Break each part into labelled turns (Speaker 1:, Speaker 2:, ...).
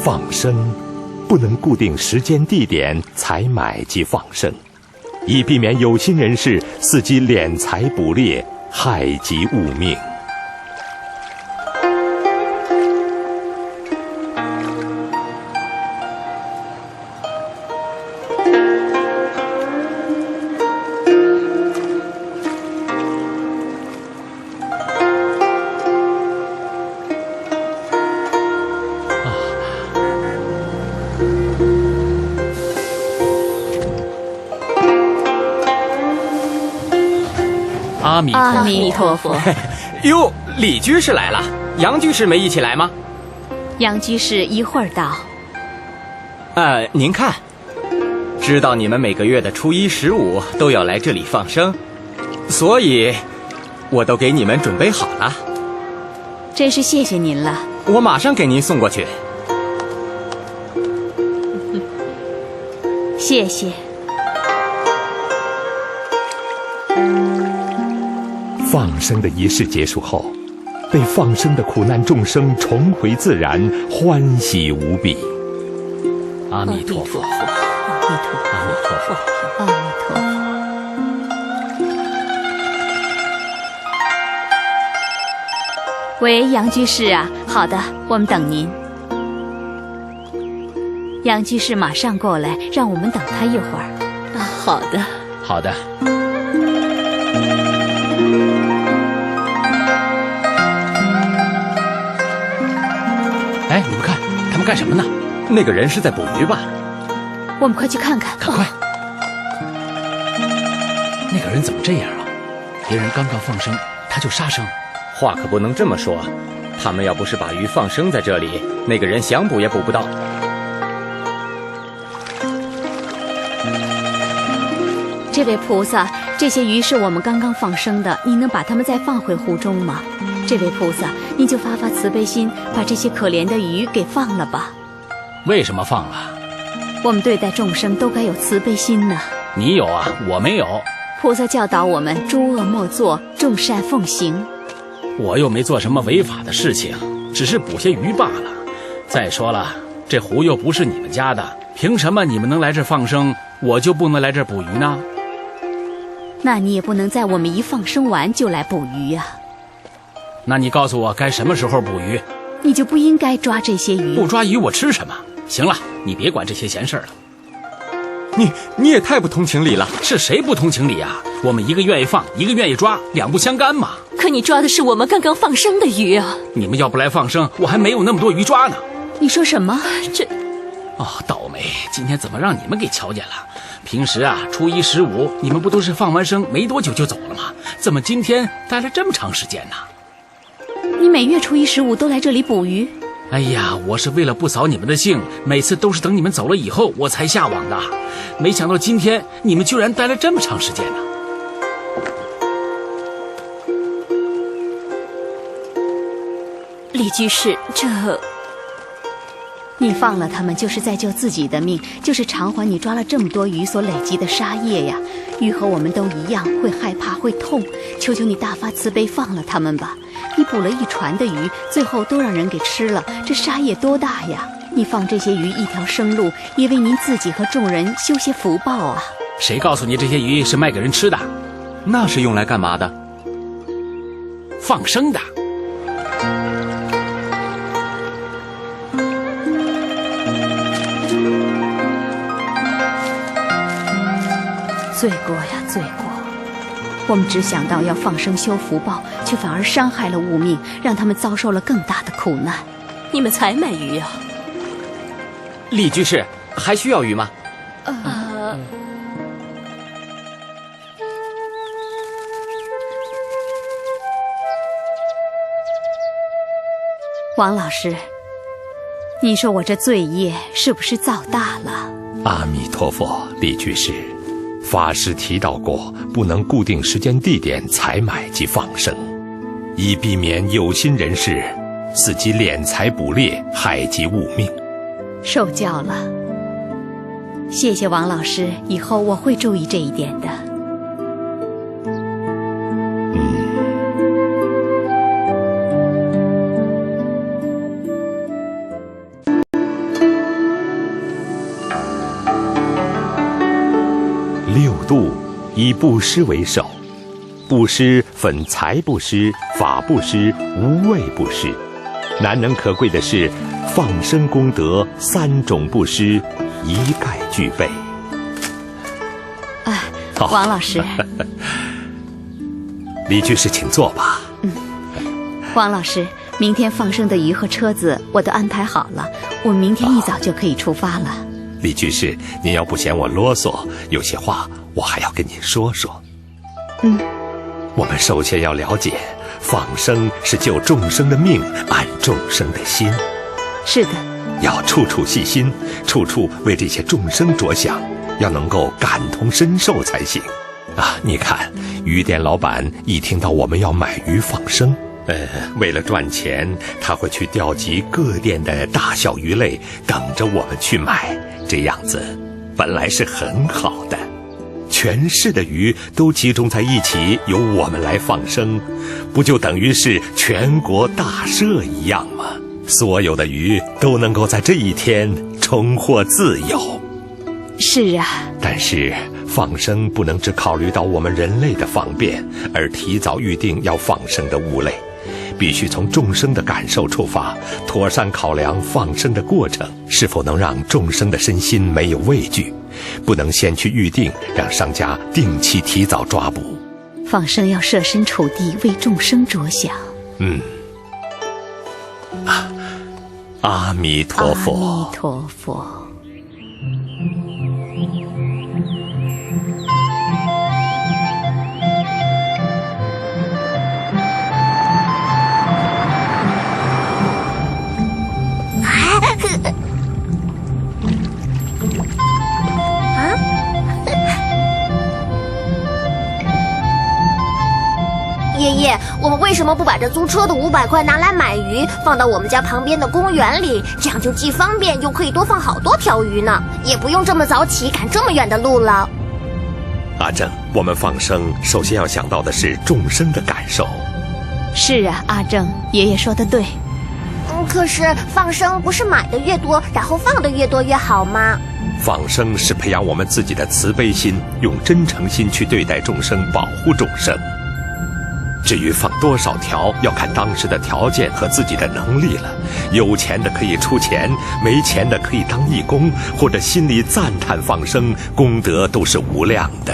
Speaker 1: 放生不能固定时间地点采买及放生，以避免有心人士伺机敛财捕猎，害及物命。
Speaker 2: 阿弥陀佛。
Speaker 3: 哟，李居士来了，杨居士没一起来吗？
Speaker 2: 杨居士一会儿到。
Speaker 3: 您看，知道你们每个月的初一、15都要来这里放生，所以我都给你们准备好了。
Speaker 2: 真是谢谢您了。
Speaker 3: 我马上给您送过去。
Speaker 2: 谢谢。
Speaker 1: 放生的仪式结束后，被放生的苦难众生重回自然，欢喜无比。
Speaker 4: 阿弥陀佛，
Speaker 2: 阿弥陀佛，
Speaker 4: 阿弥陀佛，
Speaker 2: 阿弥陀佛。喂，杨居士啊，好的，我们等您。杨居士马上过来，让我们等他一会儿。
Speaker 5: 好的，
Speaker 4: 好的。哎，你们看，他们干什么呢？
Speaker 3: 那个人是在捕鱼吧？
Speaker 2: 我们快去看看。
Speaker 4: 赶快！那个人怎么这样啊？别人刚刚放生，他就杀生。
Speaker 3: 话可不能这么说，他们要不是把鱼放生在这里，那个人想捕也捕不到。
Speaker 2: 这位菩萨，这些鱼是我们刚刚放生的，你能把它们再放回湖中吗？这位菩萨，你就发发慈悲心，把这些可怜的鱼给放了吧。
Speaker 4: 为什么放了？
Speaker 2: 我们对待众生都该有慈悲心呢。
Speaker 4: 你有啊，我没有。
Speaker 2: 菩萨教导我们诸恶莫作，众善奉行。
Speaker 4: 我又没做什么违法的事情，只是捕些鱼罢了。再说了，这湖又不是你们家的，凭什么你们能来这儿放生，我就不能来这儿捕鱼呢？
Speaker 2: 那你也不能在我们一放生完就来捕鱼啊。
Speaker 4: 那你告诉我该什么时候捕鱼？
Speaker 2: 你就不应该抓这些鱼。
Speaker 4: 不抓鱼我吃什么？行了，你别管这些闲事儿了。
Speaker 3: 你也太不通情理了。
Speaker 4: 是谁不通情理啊？我们一个愿意放，一个愿意抓，两不相干嘛。
Speaker 5: 可你抓的是我们刚刚放生的鱼啊！
Speaker 4: 你们要不来放生，我还没有那么多鱼抓呢。
Speaker 2: 你说什么？
Speaker 4: 倒霉，今天怎么让你们给瞧见了？平时啊，初一、15你们不都是放完生没多久就走了吗？怎么今天待了这么长时间呢？
Speaker 2: 你每月初一、15都来这里捕鱼？
Speaker 4: 哎呀，我是为了不扫你们的兴，每次都是等你们走了以后我才下网的。没想到今天你们居然待了这么长时间呢。
Speaker 5: 李居士，
Speaker 2: 你放了他们，就是在救自己的命，就是偿还你抓了这么多鱼所累积的杀业呀。鱼和我们都一样，会害怕，会痛，求求你大发慈悲，放了他们吧。你捕了一船的鱼，最后都让人给吃了，这杀业多大呀！你放这些鱼一条生路，也为您自己和众人修些福报啊。
Speaker 4: 谁告诉你这些鱼是卖给人吃的？
Speaker 3: 那是用来干嘛的？
Speaker 4: 放生的。
Speaker 2: 罪过呀，罪过！我们只想到要放生修福报，却反而伤害了物命，让他们遭受了更大的苦难。
Speaker 5: 你们才买鱼啊？
Speaker 3: 李居士，还需要鱼吗？
Speaker 2: 王老师，你说我这罪业是不是造大了？
Speaker 1: 阿弥陀佛，李居士，法师提到过，不能固定时间地点采买及放生，以避免有心人士伺机敛财捕猎，害及物命。
Speaker 2: 受教了，谢谢王老师，以后我会注意这一点的。
Speaker 1: 度，以布施为首。布施分财布施、法布施、无畏布施。难能可贵的是，放生功德3种布施一概具备。
Speaker 2: 王老师，
Speaker 1: 李居士，请坐吧。
Speaker 2: 王老师，明天放生的鱼和车子我都安排好了，我明天一早就可以出发了。
Speaker 1: 李居士，您要不嫌我啰嗦，有些话我还要跟您说说。我们首先要了解，放生是救众生的命，安众生的心。
Speaker 2: 是的，
Speaker 1: 要处处细心，处处为这些众生着想，要能够感同身受才行。你看，鱼店老板一听到我们要买鱼放生，为了赚钱，他会去调集各店的大小鱼类，等着我们去买。这样子本来是很好的，全市的鱼都集中在一起，由我们来放生，不就等于是全国大赦一样吗？所有的鱼都能够在这一天重获自由。
Speaker 2: 是啊，
Speaker 1: 但是放生不能只考虑到我们人类的方便，而提早预定要放生的物类，必须从众生的感受出发，妥善考量放生的过程是否能让众生的身心没有畏惧，不能先去预定，让商家定期提早抓捕。
Speaker 2: 放生要设身处地，为众生着想。
Speaker 1: 阿弥陀佛。
Speaker 2: 阿弥陀佛。
Speaker 6: 爷爷，我们为什么不把这租车的500块拿来买鱼，放到我们家旁边的公园里？这样就既方便又可以多放好多条鱼呢，也不用这么早起赶这么远的路了。
Speaker 1: 阿正，我们放生首先要想到的是众生的感受。
Speaker 2: 是啊，阿正，爷爷说的对。
Speaker 6: 可是放生不是买的越多，然后放的越多越好吗？
Speaker 1: 放生是培养我们自己的慈悲心，用真诚心去对待众生，保护众生。至于放多少条，要看当时的条件和自己的能力了。有钱的可以出钱，没钱的可以当义工，或者心里赞叹放生，功德都是无量的。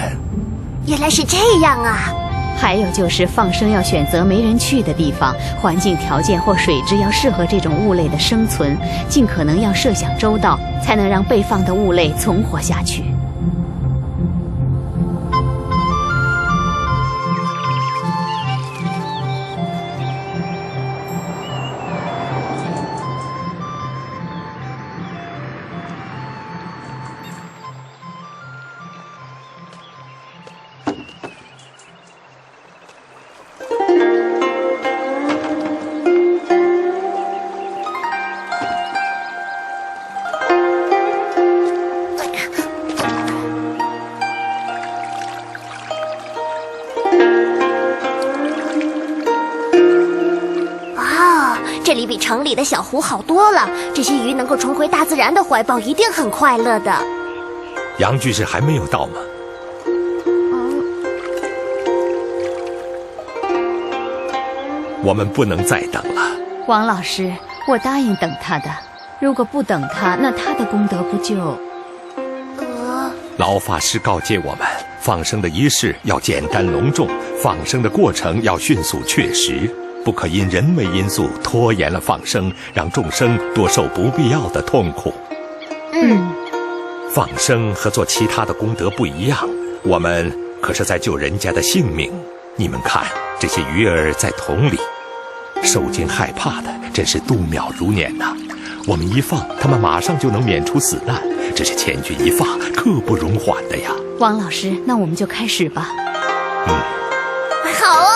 Speaker 6: 原来是这样啊！
Speaker 2: 还有就是放生要选择没人去的地方，环境条件或水质要适合这种物类的生存，尽可能要设想周到，才能让被放的物类存活下去。
Speaker 6: 这里比城里的小湖好多了，这些鱼能够重回大自然的怀抱，一定很快乐的。
Speaker 1: 杨居士还没有到吗？我们不能再等了。
Speaker 2: 王老师，我答应等他的，如果不等他，那他的功德不就……
Speaker 1: 老法师告诫我们，放生的仪式要简单隆重，放生的过程要迅速确实，不可因人为因素拖延了放生，让众生多受不必要的痛苦。放生和做其他的功德不一样，我们可是在救人家的性命。你们看，这些鱼儿在桶里，受惊害怕的真是度秒如年呐。我们一放，他们马上就能免除死难，这是千钧一发，刻不容缓的呀。
Speaker 2: 王老师，那我们就开始吧。
Speaker 6: 好哦。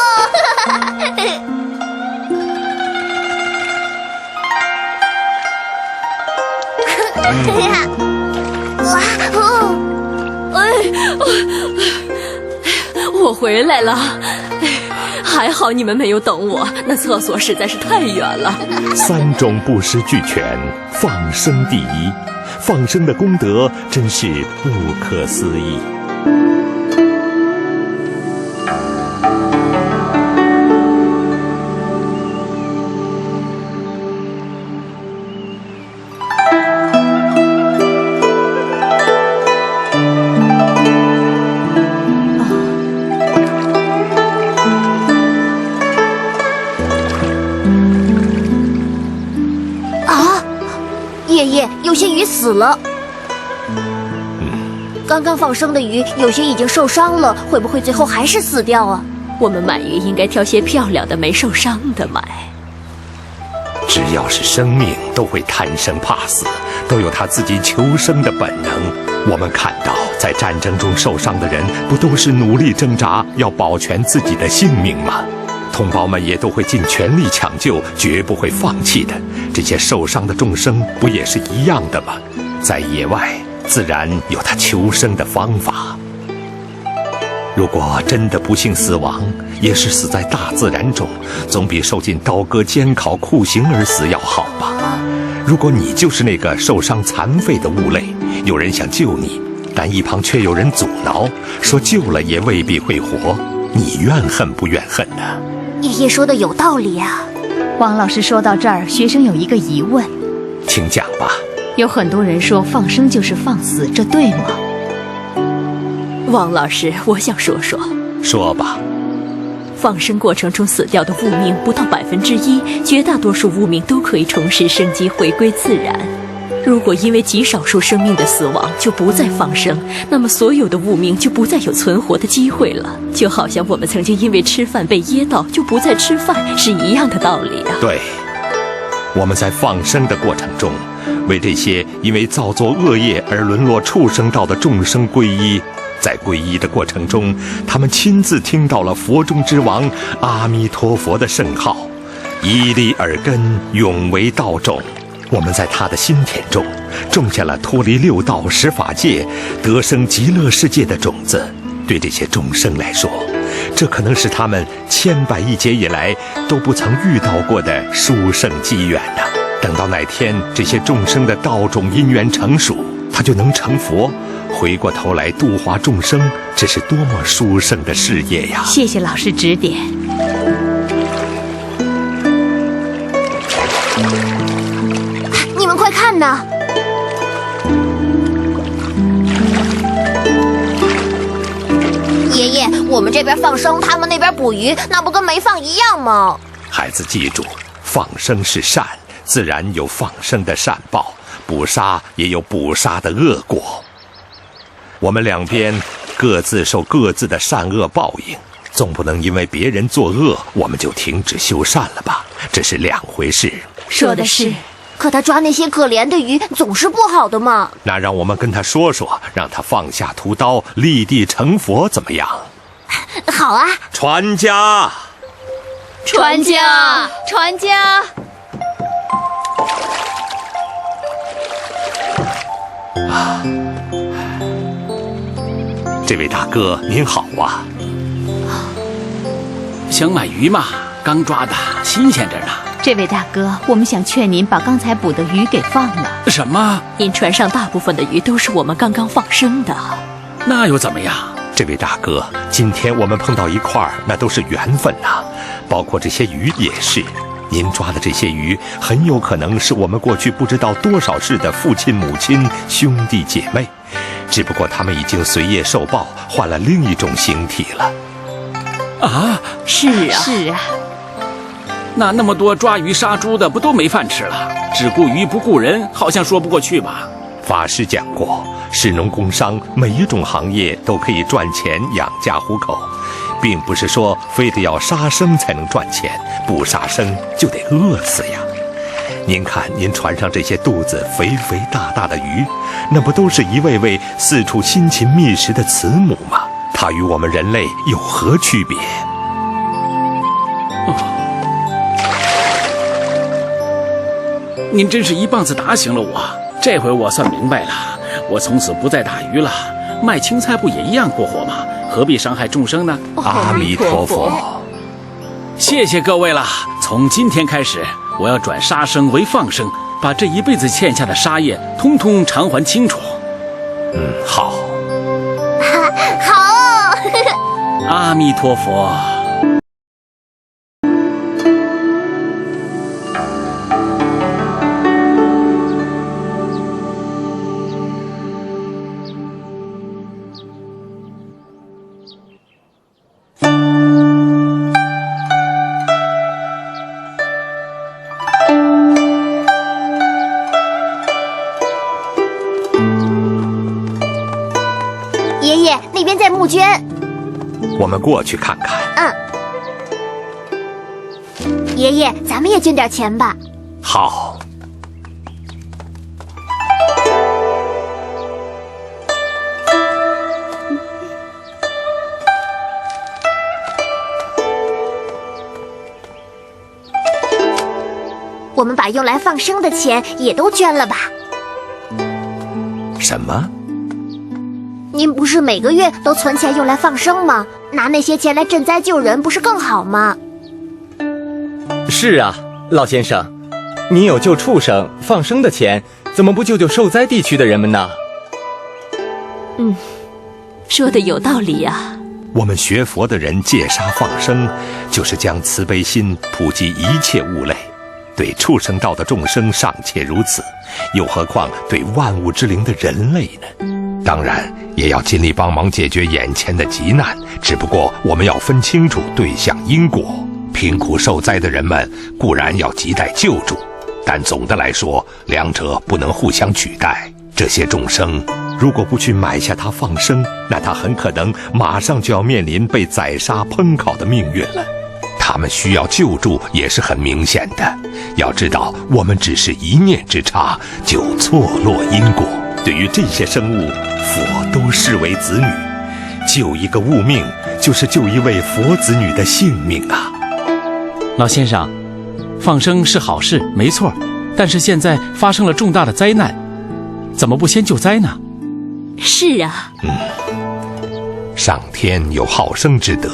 Speaker 6: 哇哦！
Speaker 5: 我回来了，还好你们没有等我，那厕所实在是太远了。
Speaker 1: 3种布施俱全，放生第一，放生的功德真是不可思议。
Speaker 6: 爷爷，有些鱼死了。刚刚放生的鱼，有些已经受伤了，会不会最后还是死掉啊？
Speaker 5: 我们买鱼应该挑些漂亮的、没受伤的买。
Speaker 1: 只要是生命，都会贪生怕死，都有他自己求生的本能。我们看到，在战争中受伤的人，不都是努力挣扎，要保全自己的性命吗？同胞们也都会尽全力抢救，绝不会放弃的。这些受伤的众生，不也是一样的吗？在野外，自然有他求生的方法。如果真的不幸死亡，也是死在大自然中，总比受尽刀割、煎烤、酷刑而死要好吧。如果你就是那个受伤残废的物类，有人想救你，但一旁却有人阻挠，说救了也未必会活，你怨恨不怨恨呢？
Speaker 6: 爷爷说的有道理啊。
Speaker 2: 王老师说到这儿，学生有一个疑问，
Speaker 1: 请讲吧。
Speaker 2: 有很多人说放生就是放死，这对吗？
Speaker 5: 王老师，我想说说。
Speaker 1: 说吧。
Speaker 5: 放生过程中死掉的物命不到1%，绝大多数物命都可以重拾生机，回归自然。如果因为极少数生命的死亡就不再放生，那么所有的物命就不再有存活的机会了。就好像我们曾经因为吃饭被噎到就不再吃饭，是一样的道理啊。
Speaker 1: 对，我们在放生的过程中，为这些因为造作恶业而沦落畜生道的众生皈依。在皈依的过程中，他们亲自听到了佛中之王阿弥陀佛的圣号，以利耳根，永为道种。我们在他的心田中种下了脱离六道十法界、得生极乐世界的种子。对这些众生来说，这可能是他们千百亿劫以来都不曾遇到过的殊胜机缘呐。等到哪天这些众生的道种因缘成熟，他就能成佛，回过头来度化众生，这是多么殊胜的事业呀！
Speaker 2: 谢谢老师指点。
Speaker 6: 你们快看呐！爷爷，我们这边放生，他们那边捕鱼，那不跟没放一样吗？
Speaker 1: 孩子记住，放生是善，自然有放生的善报，捕杀也有捕杀的恶果。我们两边各自受各自的善恶报应，总不能因为别人作恶，我们就停止修善了吧？这是两回事。
Speaker 2: 说的是。
Speaker 6: 可他抓那些可怜的鱼，总是不好的嘛。
Speaker 1: 那让我们跟他说说，让他放下屠刀，立地成佛，怎么样？
Speaker 6: 好啊！
Speaker 1: 传家，
Speaker 2: 传家，传家。
Speaker 1: 这位大哥您好啊。
Speaker 4: 想买鱼嘛，刚抓的，新鲜着呢。
Speaker 2: 这位大哥，我们想劝您把刚才捕的鱼给放了。
Speaker 4: 什么？
Speaker 5: 您船上大部分的鱼都是我们刚刚放生的。
Speaker 4: 那又怎么样？
Speaker 1: 这位大哥，今天我们碰到一块儿，那都是缘分呐，包括这些鱼也是。您抓的这些鱼，很有可能是我们过去不知道多少世的父亲、母亲、兄弟姐妹，只不过他们已经随业受报，换了另一种形体了。
Speaker 4: 啊，
Speaker 5: 是啊，
Speaker 2: 是啊。
Speaker 4: 那么多抓鱼杀猪的，不都没饭吃了？只顾鱼不顾人，好像说不过去吧？
Speaker 1: 法师讲过，士农工商每一种行业都可以赚钱养家糊口，并不是说非得要杀生才能赚钱，不杀生就得饿死呀。您看您船上这些肚子肥肥大大的鱼，那不都是一位位四处辛勤觅食的慈母吗？它与我们人类有何区别？
Speaker 4: 您真是一棒子打醒了我，这回我算明白了。我从此不再打鱼了，卖青菜不也一样过活吗？何必伤害众生呢？
Speaker 1: 阿弥陀佛。
Speaker 4: 谢谢各位了。从今天开始，我要转杀生为放生，把这一辈子欠下的杀业通通偿还清楚。
Speaker 1: 好。
Speaker 6: 好。
Speaker 4: 阿弥陀佛。
Speaker 6: 爷，那边在募捐。
Speaker 1: 我们过去看看。
Speaker 6: 爷爷，咱们也捐点钱吧。
Speaker 1: 好。
Speaker 6: 我们把用来放生的钱也都捐了吧？
Speaker 1: 什么？
Speaker 6: 您不是每个月都存钱用来放生吗？拿那些钱来赈灾救人，不是更好吗？
Speaker 3: 是啊，老先生，你有救畜生、放生的钱，怎么不救救受灾地区的人们呢？
Speaker 5: 说的有道理啊。
Speaker 1: 我们学佛的人戒杀放生，就是将慈悲心普及一切物类。对畜生道的众生尚且如此，又何况对万物之灵的人类呢？当然也要尽力帮忙解决眼前的急难，只不过我们要分清楚对象因果。贫苦受灾的人们固然要亟待救助，但总的来说，两者不能互相取代。这些众生如果不去买下它放生，那他很可能马上就要面临被宰杀烹烤的命运了。他们需要救助也是很明显的。要知道，我们只是一念之差，就错落因果。对于这些生物，佛都视为子女，救一个物命，就是救一位佛子女的性命啊！
Speaker 4: 老先生，放生是好事，没错，但是现在发生了重大的灾难，怎么不先救灾呢？
Speaker 5: 是啊，
Speaker 1: 上天有好生之德，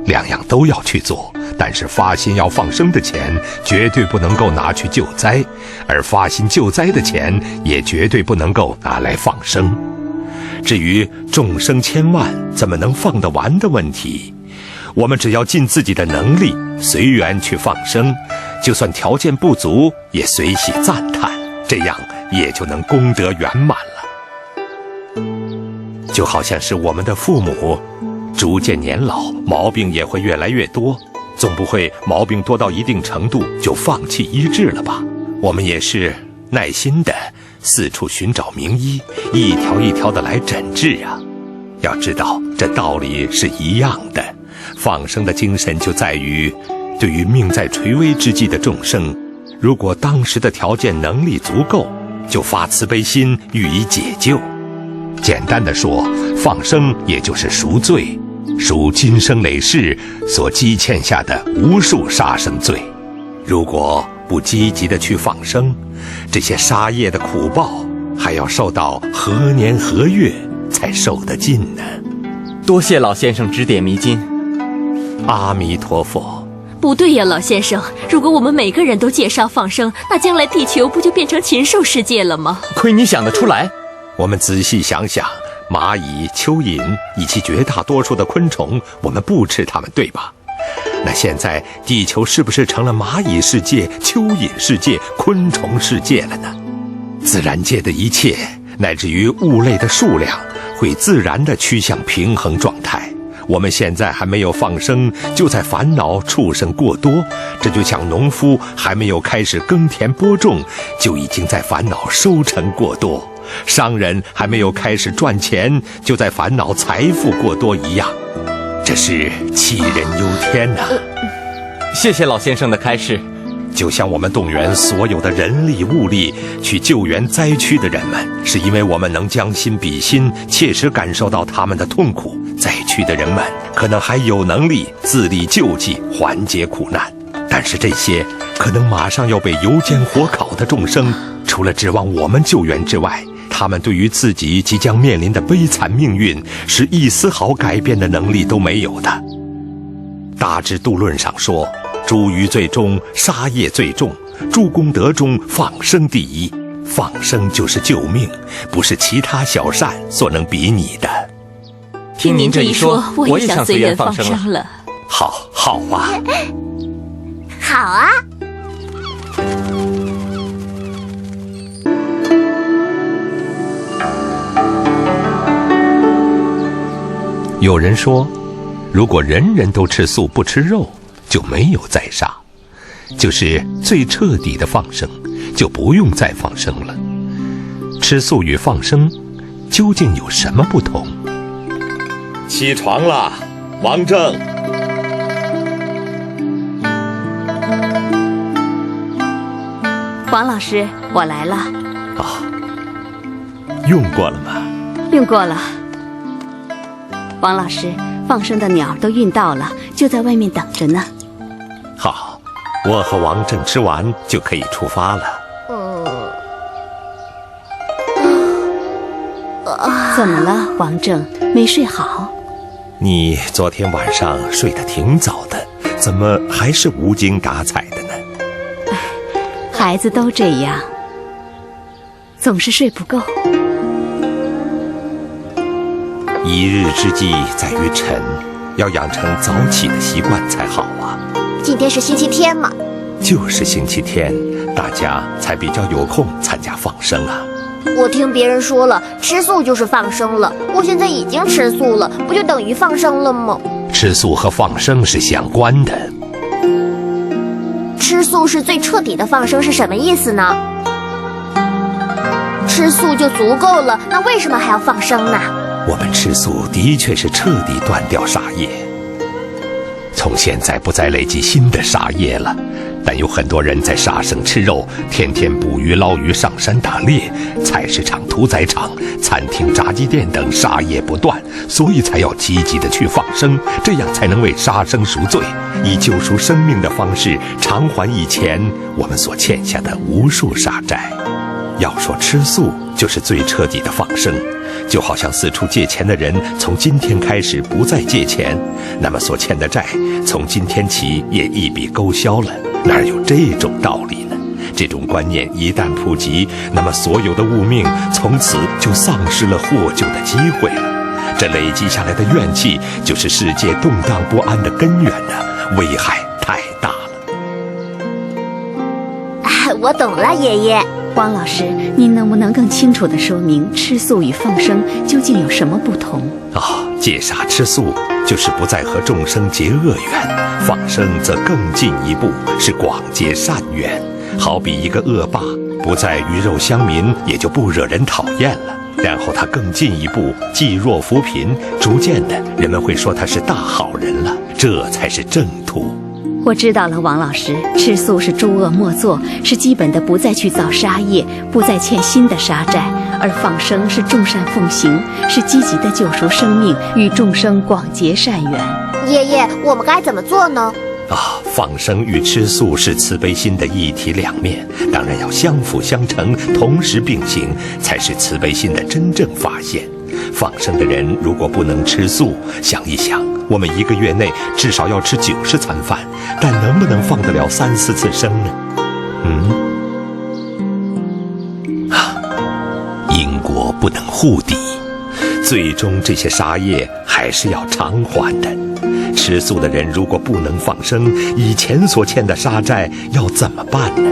Speaker 1: 两样都要去做，但是发心要放生的钱绝对不能够拿去救灾，而发心救灾的钱也绝对不能够拿来放生。至于众生千万怎么能放得完的问题，我们只要尽自己的能力，随缘去放生，就算条件不足也随喜赞叹，这样也就能功德圆满了。就好像是我们的父母逐渐年老，毛病也会越来越多，总不会毛病多到一定程度就放弃医治了吧？我们也是耐心的四处寻找名医，一条一条的来诊治啊。要知道，这道理是一样的。放生的精神就在于，对于命在垂危之际的众生，如果当时的条件能力足够，就发慈悲心予以解救。简单的说，放生也就是赎罪，赎今生累世所积欠下的无数杀生罪。如果不积极的去放生，这些杀业的苦报还要受到何年何月才受得尽呢？
Speaker 3: 多谢老先生指点迷津。
Speaker 1: 阿弥陀佛。
Speaker 5: 不对呀，老先生，如果我们每个人都戒杀放生，那将来地球不就变成禽兽世界了吗？
Speaker 3: 亏你想得出来。
Speaker 1: 我们仔细想想，蚂蚁、蚯蚓以及绝大多数的昆虫，我们不吃它们，对吧？那现在地球是不是成了蚂蚁世界、蚯蚓世界、昆虫世界了呢？自然界的一切，乃至于物类的数量，会自然地趋向平衡状态。我们现在还没有放生，就在烦恼畜生过多，这就像农夫还没有开始耕田播种，就已经在烦恼收成过多；商人还没有开始赚钱，就在烦恼财富过多一样。这是杞人忧天呐！
Speaker 3: 谢谢老先生的开示。
Speaker 1: 就像我们动员所有的人力物力去救援灾区的人们，是因为我们能将心比心，切实感受到他们的痛苦。灾区的人们可能还有能力自力救济，缓解苦难，但是这些可能马上要被油煎火烤的众生，除了指望我们救援之外，他们对于自己即将面临的悲惨命运是一丝毫改变的能力都没有的。大智度论上说，诸余罪中杀业最重，诸功德中放生第一。放生就是救命，不是其他小善所能比拟的。
Speaker 5: 听您这一说，我也想随缘放生了。
Speaker 1: 好啊。
Speaker 6: 好啊。
Speaker 1: 有人说，如果人人都吃素不吃肉，就没有再杀，就是最彻底的放生，就不用再放生了。吃素与放生究竟有什么不同？起床了，王正。
Speaker 2: 王老师，我来了。
Speaker 1: 哦，用过了吗？
Speaker 2: 用过了。王老师，放生的鸟都运到了，就在外面等着呢。
Speaker 1: 好，我和王正吃完就可以出发了。
Speaker 2: 怎么了，王正？没睡好？
Speaker 1: 你昨天晚上睡得挺早的，怎么还是无精打采的呢？
Speaker 2: 孩子都这样，总是睡不够。
Speaker 1: 一日之计在于晨，要养成早起的习惯才好啊。
Speaker 6: 今天是星期天嘛？
Speaker 1: 就是星期天，大家才比较有空参加放生啊。
Speaker 6: 我听别人说了，吃素就是放生了。我现在已经吃素了，不就等于放生了吗？
Speaker 1: 吃素和放生是相关的。
Speaker 6: 吃素是最彻底的放生是什么意思呢？吃素就足够了，那为什么还要放生呢？
Speaker 1: 我们吃素的确是彻底断掉杀业，从现在不再累积新的杀业了。但有很多人在杀生吃肉，天天捕鱼捞鱼，上山打猎，菜市场、屠宰场、餐厅、炸鸡店等杀业不断，所以才要积极的去放生，这样才能为杀生赎罪，以救赎生命的方式偿还以前我们所欠下的无数杀债。要说吃素就是最彻底的放生，就好像四处借钱的人从今天开始不再借钱，那么所欠的债从今天起也一笔勾销了。哪有这种道理呢？这种观念一旦普及，那么所有的物命从此就丧失了获救的机会了。这累积下来的怨气，就是世界动荡不安的根源呐，危害太大了。
Speaker 6: 我懂了，爷爷。
Speaker 2: 王老师，您能不能更清楚地说明吃素与放生究竟有什么不同？
Speaker 1: 戒杀吃素就是不再和众生结恶缘，放生则更进一步，是广结善缘。好比一个恶霸，不再鱼肉乡民，也就不惹人讨厌了。然后他更进一步，济弱扶贫，逐渐的人们会说他是大好人了，这才是正途。
Speaker 2: 我知道了，王老师，吃素是诸恶莫作，是基本的不再去造杀业，不再欠新的杀债；而放生是众善奉行，是积极的救赎生命，与众生广结善缘。
Speaker 6: 爷爷，我们该怎么做呢？
Speaker 1: 放生与吃素是慈悲心的一体两面，当然要相辅相成，同时并行，才是慈悲心的真正发现。放生的人如果不能吃素，想一想，我们1个月内至少要吃90餐饭，但能不能放得了3、4次生呢？因果不能互抵，最终这些杀业还是要偿还的。吃素的人如果不能放生，以前所欠的杀债要怎么办呢？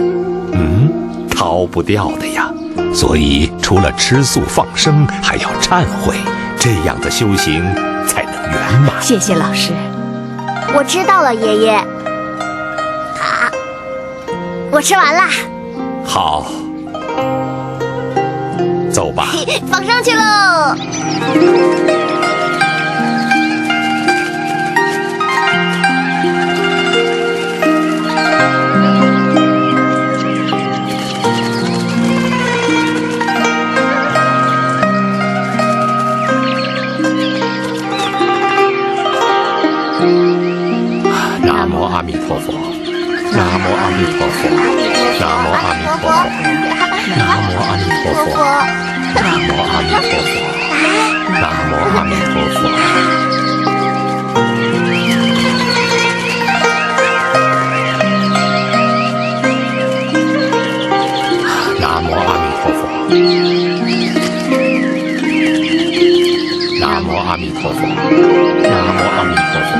Speaker 1: 逃不掉的呀。所以除了吃素放生，还要忏悔，这样的修行才能圆满。
Speaker 2: 谢谢老师。
Speaker 6: 我知道了，爷爷。好，我吃完了。
Speaker 1: 好，走吧。
Speaker 6: 放生去喽！
Speaker 1: 南无阿弥陀佛，南无阿弥陀佛，南无阿弥陀佛，南无阿弥陀佛，南无阿弥陀佛，南无阿弥陀佛。南无阿弥陀佛，南无阿弥陀佛，南无阿弥陀佛。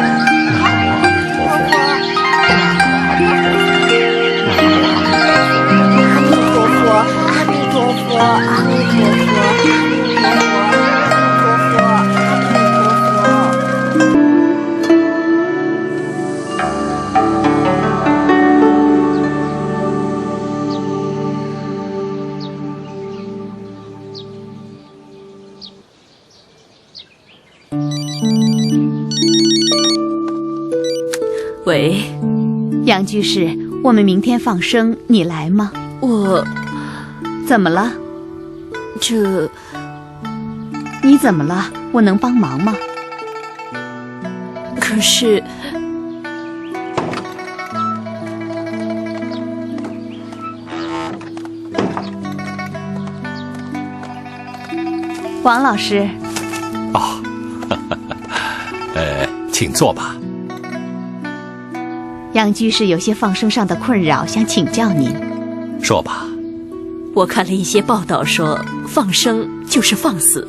Speaker 6: 阿弥陀佛，阿弥陀佛，阿弥陀佛，阿弥陀佛。
Speaker 5: 喂，
Speaker 2: 杨居士，我们明天放生，你来吗？
Speaker 5: 我
Speaker 2: 怎么了？你怎么了？我能帮忙吗？
Speaker 5: 可是
Speaker 2: 王老师。
Speaker 1: 哦，请坐吧。
Speaker 2: 杨居士有些放生上的困扰，想请教您。
Speaker 1: 说吧。
Speaker 5: 我看了一些报道说，放生就是放死。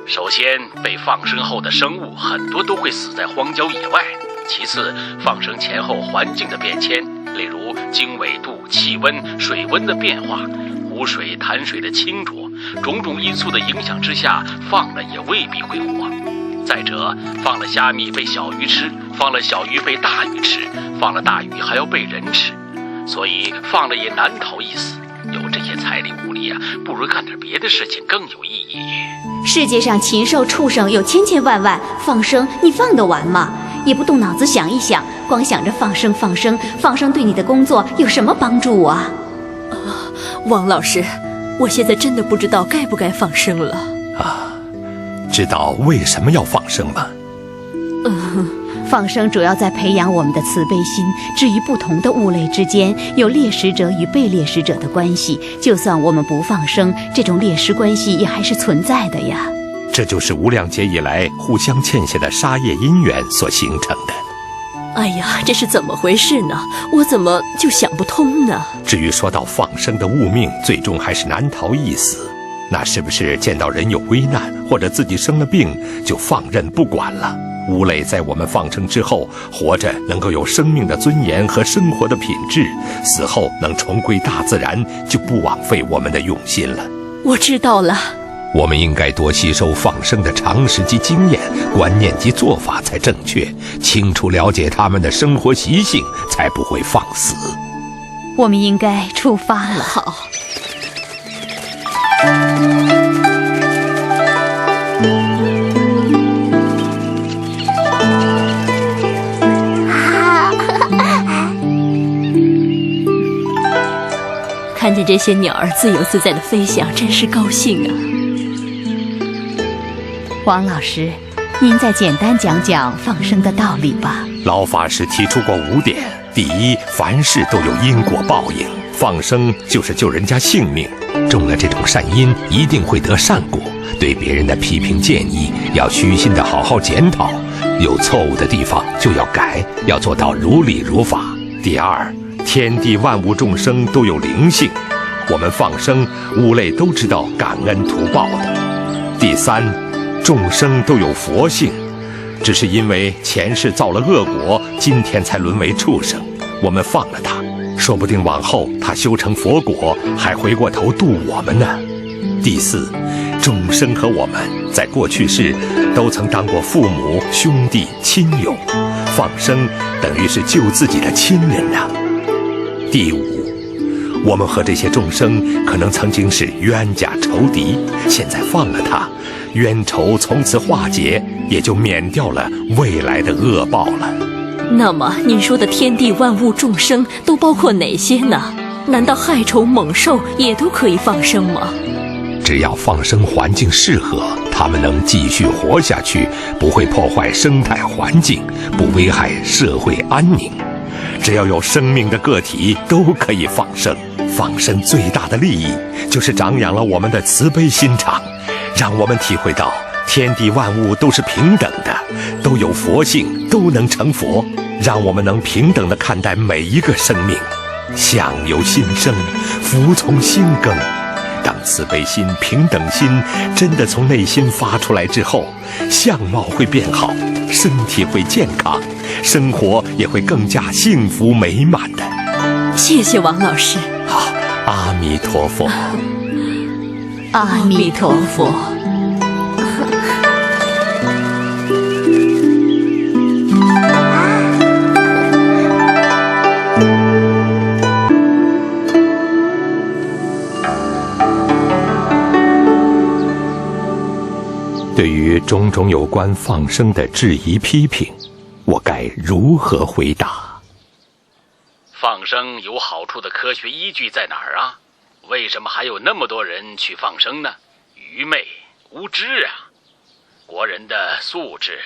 Speaker 4: 首先，被放生后的生物很多都会死在荒郊野外。其次，放生前后环境的变迁，例如经纬度、气温、水温的变化，湖水、潭水的清浊，种种因素的影响之下，放了也未必会活。再者，放了虾米被小鱼吃，放了小鱼被大鱼吃，放了大鱼还要被人吃，所以放了也难逃一死。有这些财力物力啊，不如干点别的事情更有意义。
Speaker 2: 世界上禽兽畜生有千千万万，放生你放得完吗？也不动脑子想一想，光想着放生对你的工作有什么帮助啊？
Speaker 5: 王老师，我现在真的不知道该不该放生了。
Speaker 1: 知道为什么要放生吗？
Speaker 2: 放生主要在培养我们的慈悲心。至于不同的物类之间有猎食者与被猎食者的关系，就算我们不放生，这种猎食关系也还是存在的呀。
Speaker 1: 这就是无量劫以来互相欠下的杀业因缘所形成的。
Speaker 5: 哎呀，这是怎么回事呢？我怎么就想不通呢？
Speaker 1: 至于说到放生的物命，最终还是难逃一死。那是不是见到人有危难，或者自己生了病，就放任不管了？物类在我们放生之后，活着能够有生命的尊严和生活的品质，死后能重归大自然，就不枉费我们的用心了。
Speaker 5: 我知道了。
Speaker 1: 我们应该多吸收放生的常识及经验、观念及做法才正确，清楚了解他们的生活习性，才不会放肆。
Speaker 2: 我们应该出发了。
Speaker 5: 好。看见这些鸟儿自由自在的飞翔，真是高兴啊！
Speaker 2: 王老师，您再简单讲讲放生的道理吧。
Speaker 1: 老法师提出过5点：第一，凡事都有因果报应，放生就是救人家性命，种了这种善因，一定会得善果。对别人的批评建议，要虚心的好好检讨，有错误的地方就要改，要做到如理如法。第二，天地万物众生都有灵性，我们放生，物类都知道感恩图报的。第三，众生都有佛性，只是因为前世造了恶果，今天才沦为畜生。我们放了他，说不定往后他修成佛果，还回过头度我们呢。第四，众生和我们在过去世都曾当过父母、兄弟、亲友，放生等于是救自己的亲人呐。第五，我们和这些众生可能曾经是冤家仇敌，现在放了他，冤仇从此化解，也就免掉了未来的恶报了。
Speaker 5: 那么您说的天地万物众生都包括哪些呢？难道害虫猛兽也都可以放生吗？
Speaker 1: 只要放生环境适合，它们能继续活下去，不会破坏生态环境，不危害社会安宁。只要有生命的个体都可以放生。放生最大的利益就是长养了我们的慈悲心肠，让我们体会到天地万物都是平等的，都有佛性，都能成佛，让我们能平等地看待每一个生命。相由心生，福从心耕。当慈悲心、平等心真的从内心发出来之后，相貌会变好，身体会健康，生活也会更加幸福美满的。
Speaker 5: 谢谢王老师。
Speaker 1: 好，阿弥陀佛。
Speaker 2: 阿弥陀佛。
Speaker 1: 对于种种有关放生的质疑批评，我该如何回答？
Speaker 4: 放生有好处的科学依据在哪儿啊？为什么还有那么多人去放生呢？愚昧无知啊！国人的素质，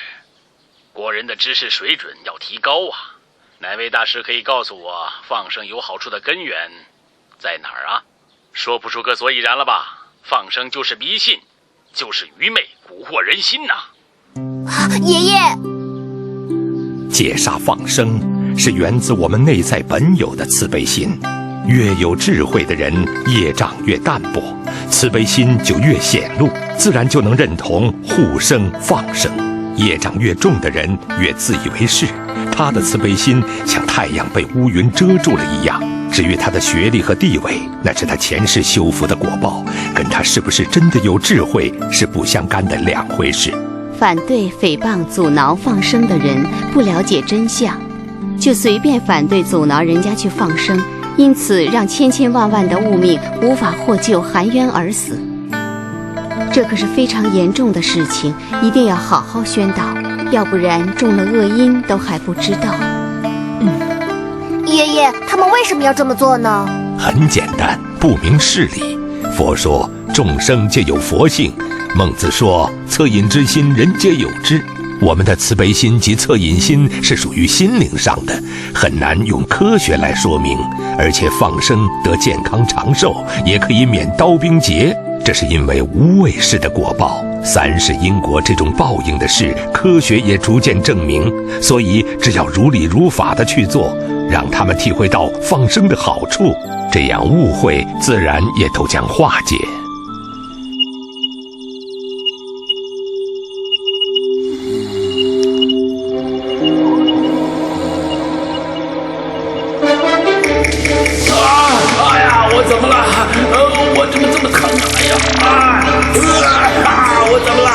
Speaker 4: 国人的知识水准要提高啊！哪位大师可以告诉我放生有好处的根源在哪儿啊？说不出个所以然了吧？放生就是迷信，就是愚昧，蛊惑人心呐！
Speaker 6: 爷爷，
Speaker 1: 戒杀放生是源自我们内在本有的慈悲心。越有智慧的人，业障越淡薄，慈悲心就越显露，自然就能认同护生放生。业障越重的人越自以为是，他的慈悲心像太阳被乌云遮住了一样。至于他的学历和地位，那是他前世修福的果报，跟他是不是真的有智慧是不相干的两回事。
Speaker 2: 反对、诽谤、阻挠放生的人不了解真相，就随便反对、阻挠人家去放生，因此让千千万万的物命无法获救，含冤而死。这可是非常严重的事情，一定要好好宣导，要不然中了恶因都还不知道。
Speaker 6: 爷爷，他们为什么要这么做呢？
Speaker 1: 很简单，不明事理。佛说众生皆有佛性，孟子说恻隐之心人皆有之。我们的慈悲心及恻隐心是属于心灵上的，很难用科学来说明。而且放生得健康长寿，也可以免刀兵劫，这是因为无畏式的果报。三世因果这种报应的事，科学也逐渐证明。所以只要如理如法的去做，让他们体会到放生的好处，这样误会自然也都将化解。
Speaker 7: 我怎么了？我怎么这么疼？哎呀！我怎么了？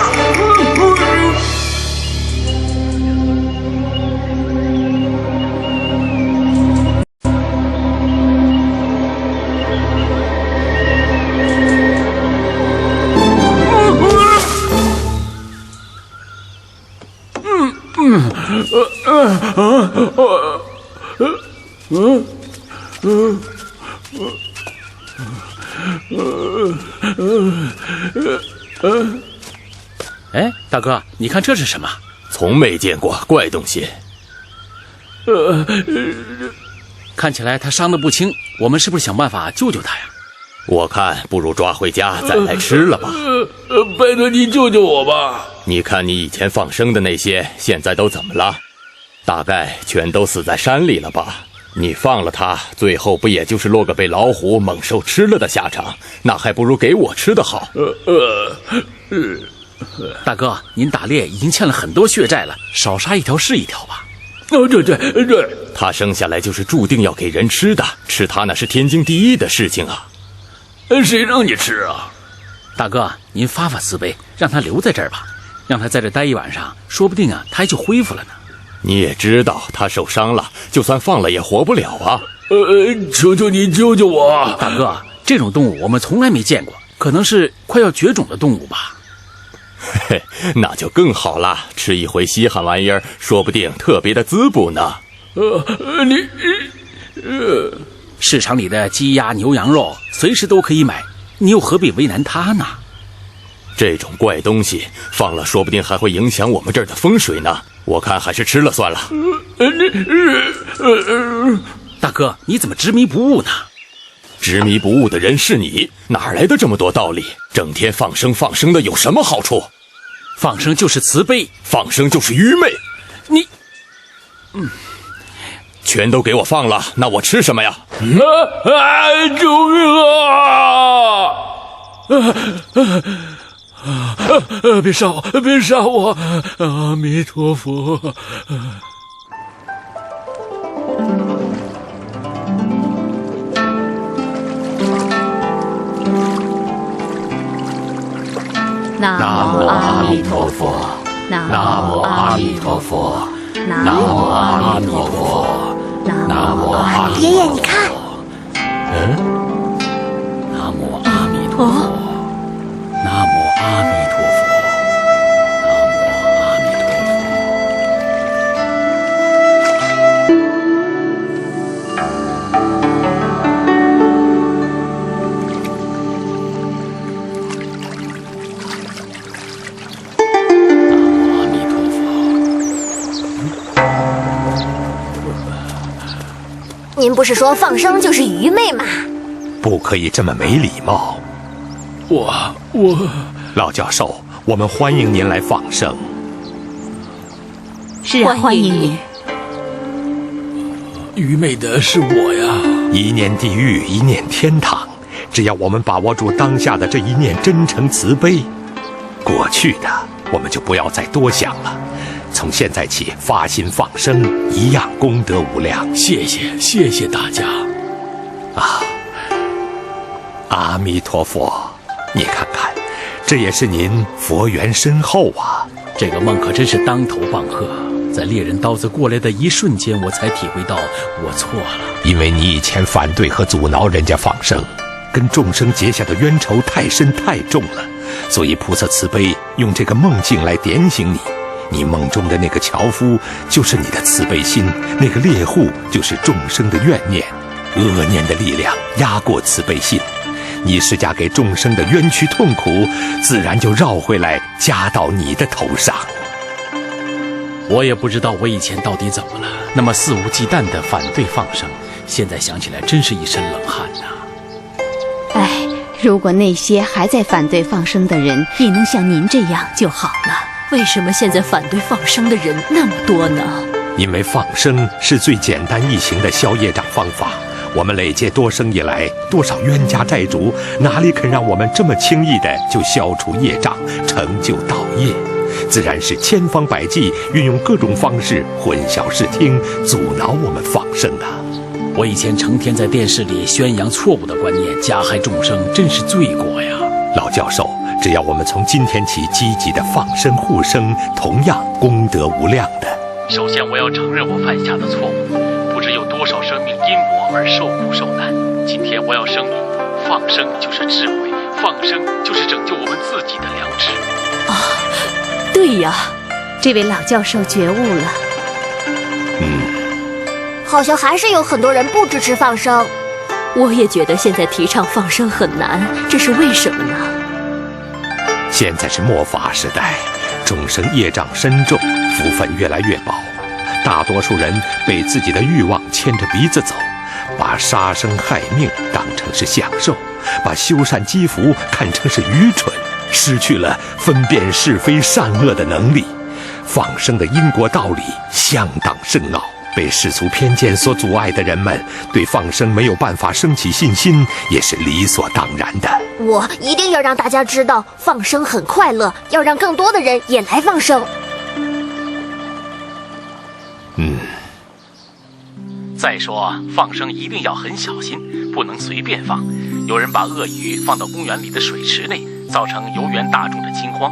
Speaker 4: 哎，大哥，你看这是什么？
Speaker 3: 从没见过怪东西。
Speaker 4: 看起来他伤得不轻，我们是不是想办法救救他呀？
Speaker 3: 我看不如抓回家再来吃了吧。
Speaker 7: 拜托你救救我吧！
Speaker 3: 你看你以前放生的那些，现在都怎么了？大概全都死在山里了吧？你放了它，最后不也就是落个被老虎、猛兽吃了的下场？那还不如给我吃的好。
Speaker 4: 大哥，您打猎已经欠了很多血债了，少杀一条是一条吧。
Speaker 7: 对，
Speaker 3: 它生下来就是注定要给人吃的，吃它那是天经地义的事情啊。
Speaker 7: 谁让你吃啊？
Speaker 4: 大哥，您发发慈悲，让他留在这儿吧，让他在这待一晚上，说不定啊，他还就恢复了呢。
Speaker 3: 你也知道他受伤了，就算放了也活不了啊。
Speaker 7: 求求你救救我！
Speaker 4: 大哥，这种动物我们从来没见过，可能是快要绝种的动物吧。
Speaker 3: 嘿，那就更好了，吃一回稀罕玩意儿，说不定特别的滋补呢。
Speaker 4: 市场里的鸡鸭牛羊肉随时都可以买，你又何必为难他呢？
Speaker 3: 这种怪东西放了，说不定还会影响我们这儿的风水呢。我看还是吃了算了。
Speaker 4: 大哥，你怎么执迷不悟呢？
Speaker 3: 执迷不悟的人是你，哪来的这么多道理？整天放生的有什么好处？
Speaker 4: 放生就是慈悲，
Speaker 3: 放生就是愚昧。
Speaker 4: 你，
Speaker 3: 全都给我放了，那我吃什么呀？
Speaker 7: 救命啊！别杀我！别杀我！阿弥陀佛。
Speaker 2: 南无阿弥陀佛，南无阿弥陀佛，南无阿弥陀佛，南无阿弥陀佛。
Speaker 6: 爷爷，你看，
Speaker 4: 南无阿弥陀佛，南无阿弥陀佛，南无阿弥陀佛。
Speaker 6: 您不是说放生就是愚昧吗？
Speaker 1: 不可以这么没礼貌。
Speaker 7: 我
Speaker 1: 老教授，我们欢迎您来放生。
Speaker 2: 是啊，欢迎你。
Speaker 7: 愚昧的是我呀！
Speaker 1: 一念地狱，一念天堂。只要我们把握住当下的这一念真诚慈悲，过去的我们就不要再多想了。从现在起发心放生，一样功德无量。
Speaker 7: 谢谢大家。
Speaker 1: 阿弥陀佛，你看看，这也是您佛缘深厚啊。
Speaker 8: 这个梦可真是当头棒喝，在猎人刀子过来的一瞬间，我才体会到我错了。
Speaker 1: 因为你以前反对和阻挠人家放生，跟众生结下的冤仇太深太重了，所以菩萨慈悲用这个梦境来点醒你。你梦中的那个樵夫就是你的慈悲心，那个猎户就是众生的怨念，恶念的力量压过慈悲心，你施加给众生的冤屈痛苦，自然就绕回来加到你的头上。
Speaker 8: 我也不知道我以前到底怎么了，那么肆无忌惮地反对放生，现在想起来真是一身冷汗呐。
Speaker 2: 哎，如果那些还在反对放生的人也能像您这样就好了。
Speaker 5: 为什么现在反对放生的人那么多呢？
Speaker 1: 因为放生是最简单易行的消业障方法。我们累劫多生以来，多少冤家债主，哪里肯让我们这么轻易的就消除业障，成就道业？自然是千方百计运用各种方式混淆视听，阻挠我们放生啊！
Speaker 8: 我以前成天在电视里宣扬错误的观念，加害众生，真是罪过呀！
Speaker 1: 老教授，只要我们从今天起积极的放生护生，同样功德无量的。
Speaker 4: 首先，我要承认我犯下的错误，不知有多少生命因我而受苦受难。今天我要声明，放生就是智慧，放生就是拯救我们自己的良知。
Speaker 5: 对呀，
Speaker 2: 这位老教授觉悟了。
Speaker 6: 好像还是有很多人不支持放生。
Speaker 5: 我也觉得现在提倡放生很难，这是为什么呢？
Speaker 1: 现在是末法时代，众生业障深重，福分越来越薄，大多数人被自己的欲望牵着鼻子走，把杀生害命当成是享受，把修善积福看成是愚蠢，失去了分辨是非善恶的能力。放生的因果道理相当深奥，被世俗偏见所阻碍的人们对放生没有办法升起信心，也是理所当然的。
Speaker 6: 我一定要让大家知道放生很快乐，要让更多的人也来放生。
Speaker 4: 再说，放生一定要很小心，不能随便放。有人把鳄鱼放到公园里的水池内，造成游园大众的惊慌；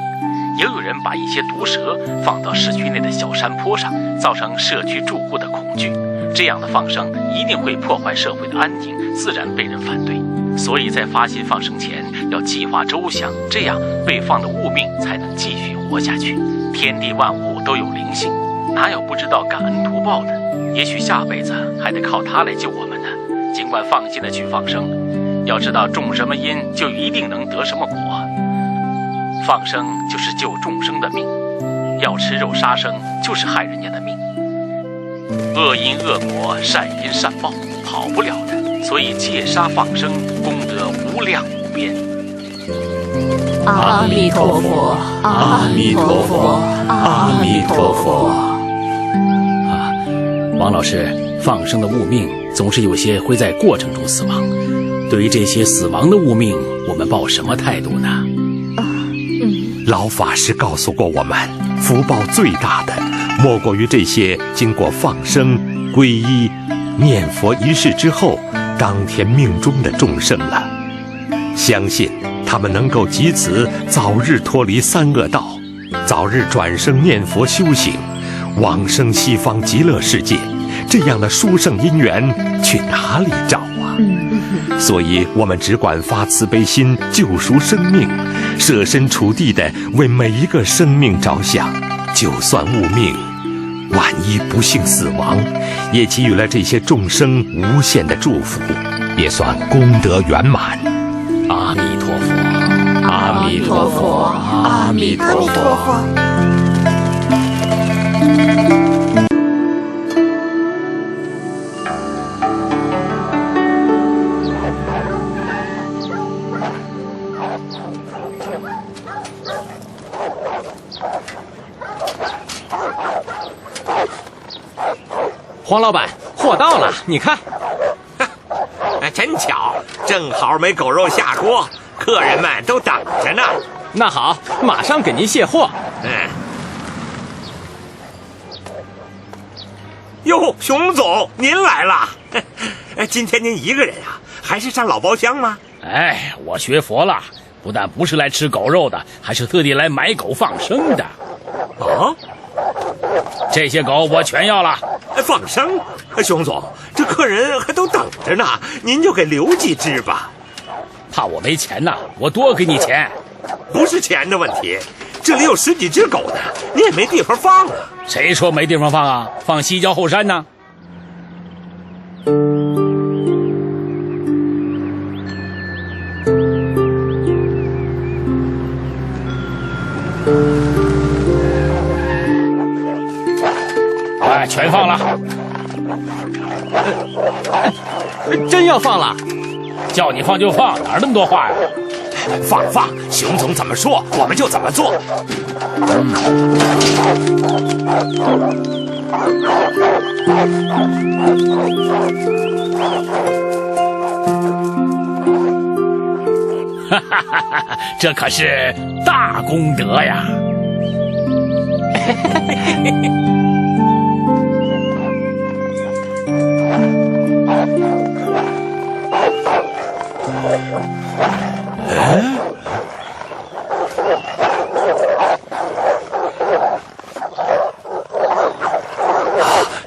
Speaker 4: 也有人把一些毒蛇放到市区内的小山坡上，造成社区住户的恐惧。这样的放生一定会破坏社会的安宁，自然被人反对。所以在发心放生前要计划周详，这样被放的物命才能继续活下去。天地万物都有灵性，哪有不知道感恩图报的？也许下辈子还得靠它来救我们呢。尽管放心的去放生，要知道种什么因就一定能得什么果。放生就是救众生的命，要吃肉杀生就是害人家的命。恶因恶果，善因善报，跑不了的。所以戒杀放生，功德无量无边。
Speaker 5: 阿弥陀佛，阿弥陀佛，阿弥陀佛。
Speaker 8: 王老师，放生的物命总是有些会在过程中死亡。对于这些死亡的物命，我们抱什么态度呢？
Speaker 1: 老法师告诉过我们，福报最大的莫过于这些经过放生、皈依、念佛一事之后当天命中的众生了。相信他们能够藉此早日脱离三恶道，早日转生念佛修行，往生西方极乐世界。这样的殊胜因缘去哪里找啊？所以我们只管发慈悲心，救赎生命，设身处地地为每一个生命着想。就算误命，万一不幸死亡，也给予了这些众生无限的祝福，也算功德圆满。
Speaker 8: 阿弥陀佛，阿弥陀佛，阿弥陀佛。
Speaker 3: 黄老板，货到了，你看。
Speaker 9: 真巧，正好没狗肉下锅，客人们都等着呢。
Speaker 3: 那好，马上给您卸货。
Speaker 9: 哟，熊总，您来了。今天您一个人啊，还是上老包厢吗？
Speaker 8: 哎，我学佛了，不但不是来吃狗肉的，还是特地来买狗放生的。
Speaker 9: 哦，
Speaker 8: 这些狗我全要了。
Speaker 9: 放生？熊总，这客人还都等着呢，您就给留几只吧。
Speaker 8: 怕我没钱呐，我多给你钱。
Speaker 9: 不是钱的问题，这里有10几只狗呢，你也没地方放啊。
Speaker 8: 谁说没地方放啊？放西郊后山呢。哎，全放了。
Speaker 3: 真要放了？
Speaker 8: 叫你放就放，哪儿那么多话呀？
Speaker 9: 放，熊总怎么说我们就怎么做。
Speaker 8: 哈哈哈哈，这可是大功德呀！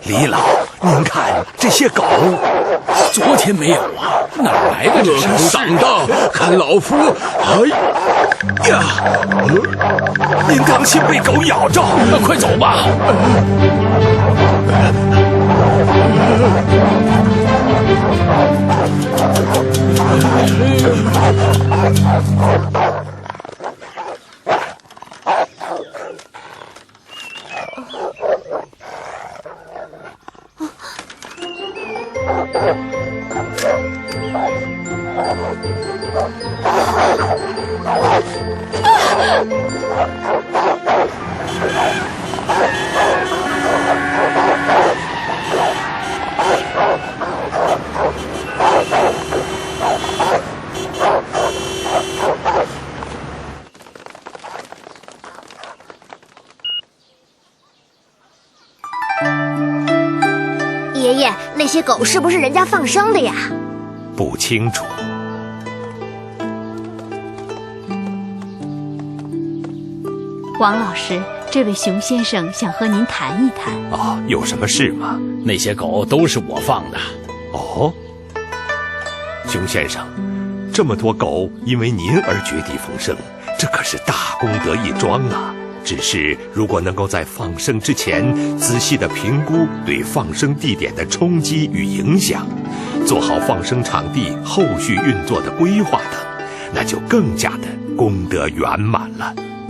Speaker 9: 李老，您看这些狗，
Speaker 8: 昨天没有啊，哪儿来的这是？
Speaker 7: 挡道，看老夫！哎呀，
Speaker 9: 您当心被狗咬着。
Speaker 8: 快走吧！
Speaker 6: 爷爷，那些狗是不是人家放生的呀？
Speaker 1: 不清楚。
Speaker 2: 王老师，这位熊先生想和您谈一谈。
Speaker 1: 哦，有什么事吗？
Speaker 8: 那些狗都是我放的。
Speaker 1: 哦，熊先生，这么多狗因为您而绝地逢生，这可是大功德一桩啊！只是如果能够在放生之前仔细地评估对放生地点的冲击与影响，做好放生场地后续运作的规划等，那就更加的功德圆满了。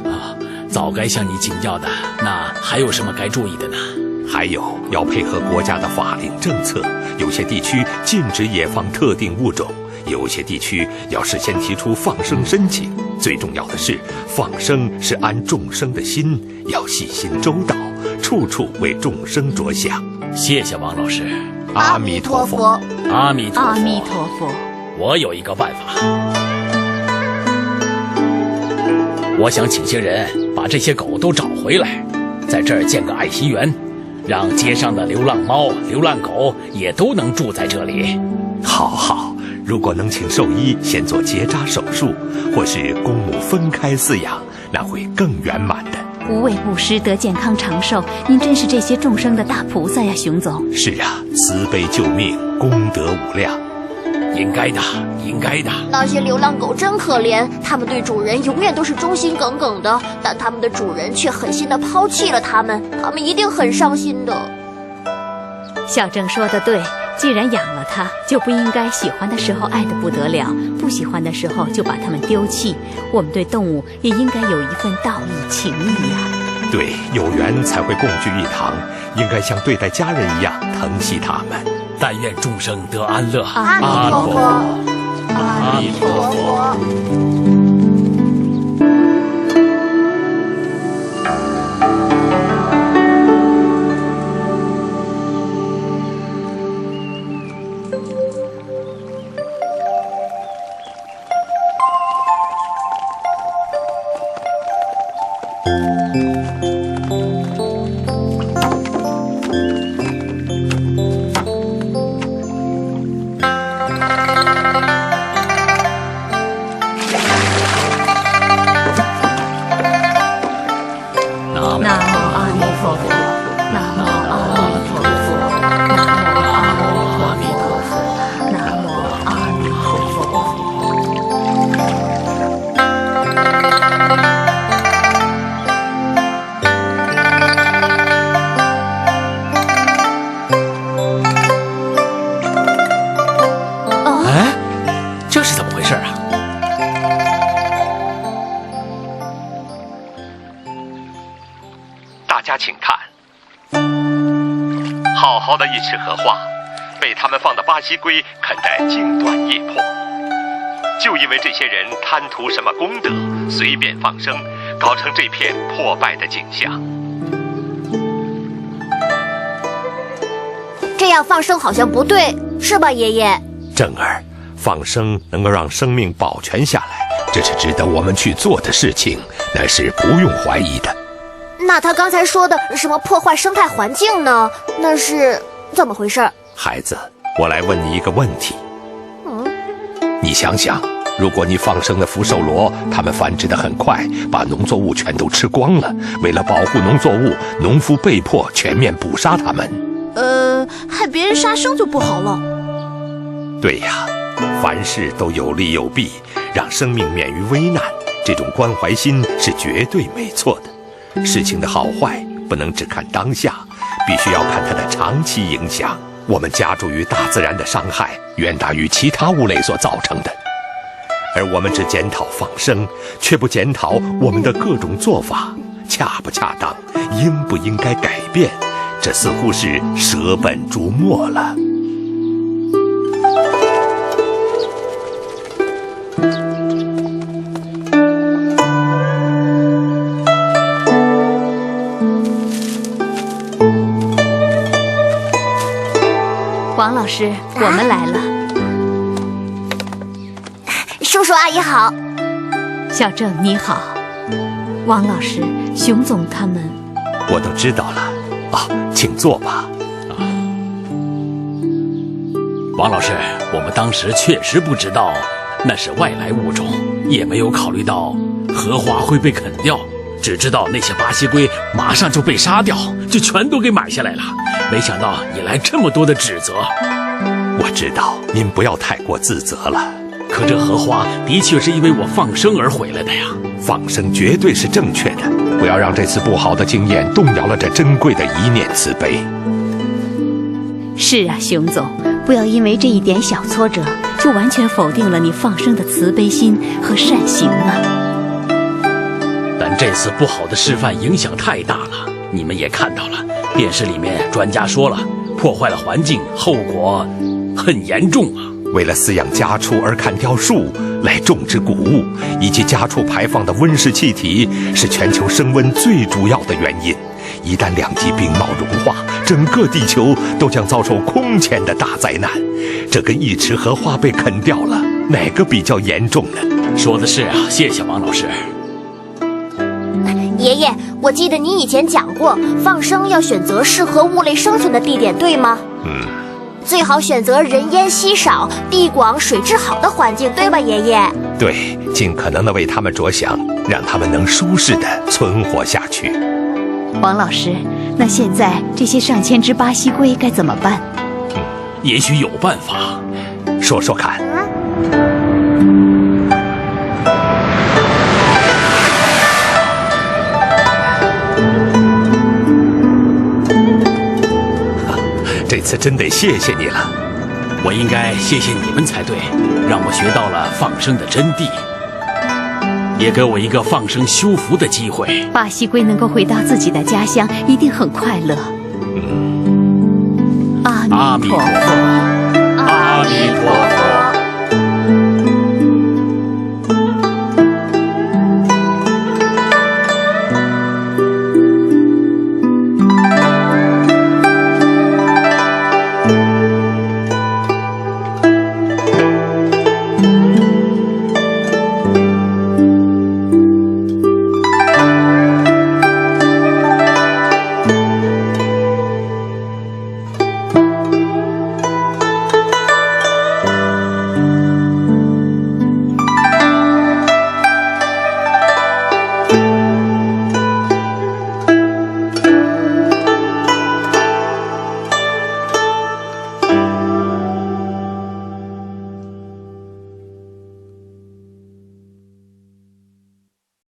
Speaker 8: 啊，早该向你请教的。那还有什么该注意的呢？
Speaker 1: 还有要配合国家的法令政策，有些地区禁止野放特定物种，有些地区要事先提出放生申请。最重要的是，放生是安众生的心，要细心周到，处处为众生着想。
Speaker 8: 谢谢王老师。
Speaker 1: 阿弥陀佛。
Speaker 8: 阿弥陀佛。
Speaker 2: 阿弥陀佛。
Speaker 8: 我有一个办法，我想请些人把这些狗都找回来，在这儿建个爱心园，让街上的流浪猫、流浪狗也都能住在这里。
Speaker 1: 好，如果能请兽医先做结扎手术，或是公母分开饲养，那会更圆满的。
Speaker 2: 无畏布施得健康长寿，您真是这些众生的大菩萨呀，熊总。
Speaker 1: 是啊，慈悲救命，功德无量。
Speaker 8: 应该的，应该的。
Speaker 6: 那些流浪狗真可怜，它们对主人永远都是忠心耿耿的，但它们的主人却狠心地抛弃了它们，它们一定很伤心的。
Speaker 2: 小郑说的对，既然养了它，就不应该喜欢的时候爱得不得了，不喜欢的时候就把它们丢弃。我们对动物也应该有一份道义情义呀。
Speaker 1: 对，有缘才会共聚一堂，应该像对待家人一样疼惜他们。
Speaker 8: 但愿众生得安乐。
Speaker 6: 阿弥陀佛，
Speaker 8: 阿弥陀佛。
Speaker 6: 佛。
Speaker 1: 大家请看，好好的一池荷花，被他们放的巴西龟啃得茎断叶破。就因为这些人贪图什么功德，随便放生，搞成这片破败的景象。
Speaker 6: 这样放生好像不对，是吧，爷爷？
Speaker 1: 正儿，放生能够让生命保全下来，这是值得我们去做的事情，那是不用怀疑的。
Speaker 6: 那他刚才说的什么破坏生态环境呢？那是怎么回事？
Speaker 1: 孩子，我来问你一个问题。你想想，如果你放生的福寿螺，它们繁殖得很快，把农作物全都吃光了，为了保护农作物，农夫被迫全面捕杀它们。
Speaker 10: 害别人杀生就不好了。
Speaker 1: 对呀，凡事都有利有弊，让生命免于危难，这种关怀心是绝对没错的。事情的好坏不能只看当下，必须要看它的长期影响。我们加诸于大自然的伤害远大于其他物类所造成的，而我们只检讨放生，却不检讨我们的各种做法恰不恰当，应不应该改变，这似乎是舍本逐末了。
Speaker 2: 王老师，我们来了。
Speaker 6: 叔叔阿姨好。
Speaker 2: 小郑你好。王老师，熊总他们
Speaker 1: 我都知道了。请坐吧。
Speaker 8: 王老师，我们当时确实不知道那是外来物种，也没有考虑到荷花会被啃掉，只知道那些巴西龟马上就被杀掉，就全都给买下来了。没想到引来这么多的指责。
Speaker 1: 我知道您不要太过自责了，
Speaker 8: 可这荷花的确是因为我放生而毁了的呀。
Speaker 1: 放生绝对是正确的，不要让这次不好的经验动摇了这珍贵的一念慈悲。
Speaker 2: 是啊，熊总，不要因为这一点小挫折就完全否定了你放生的慈悲心和善行啊。
Speaker 8: 但这次不好的示范影响太大了，你们也看到了，电视里面专家说了，破坏了环境，后果很严重啊。
Speaker 1: 为了饲养家畜而砍掉树来种植谷物，以及家畜排放的温室气体是全球升温最主要的原因。一旦两极冰帽融化，整个地球都将遭受空前的大灾难。这跟一池荷花被啃掉了，哪个比较严重呢？
Speaker 8: 说的是啊，谢谢王老师。
Speaker 6: 爷爷，我记得你以前讲过，放生要选择适合物类生存的地点，对吗？最好选择人烟稀少、地广水质好的环境，对吧，爷爷？
Speaker 1: 对，尽可能的为他们着想，让他们能舒适的存活下去。
Speaker 2: 王老师，那现在这些上千只巴西龟该怎么办？
Speaker 8: 也许有办法，
Speaker 1: 说说看。这次真得谢谢你了。
Speaker 8: 我应该谢谢你们才对，让我学到了放生的真谛，也给我一个放生修福的机会。
Speaker 2: 巴西龟能够回到自己的家乡，一定很快乐。阿弥陀佛，
Speaker 8: 阿弥陀佛。